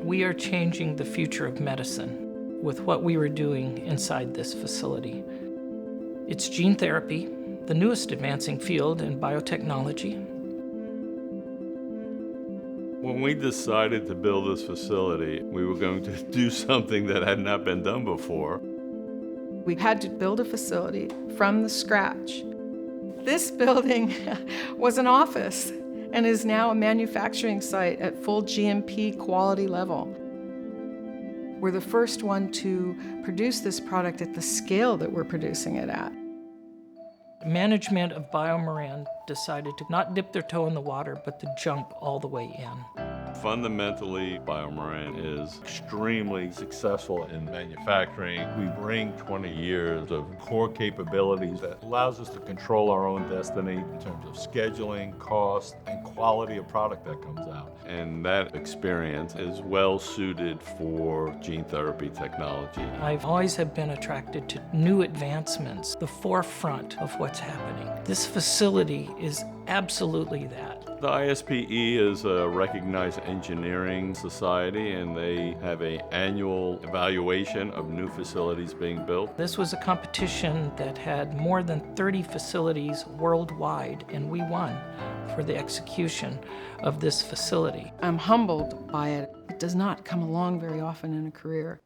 We are changing the future of medicine with what we were doing inside this facility. It's gene therapy, the newest advancing field in biotechnology. When we decided to build this facility, we were going to do something that had not been done before. We had to build a facility from the scratch. This building was an office and is now a manufacturing site at full GMP quality level. We're the first one to produce this product at the scale that we're producing it at. Management of BioMarin decided to not dip their toe in the water, but to jump all the way in. Fundamentally, BioMarin is extremely successful in manufacturing. We bring 20 years of core capabilities that allows us to control our own destiny in terms of scheduling, cost, and quality of product that comes out. And that experience is well suited for gene therapy technology. I've always have been attracted to new advancements, the forefront of what's happening. This facility is absolutely that. The ISPE is a recognized engineering society, and they have an annual evaluation of new facilities being built. This was a competition that had more than 30 facilities worldwide, and we won for the execution of this facility. I'm humbled by it. It does not come along very often in a career.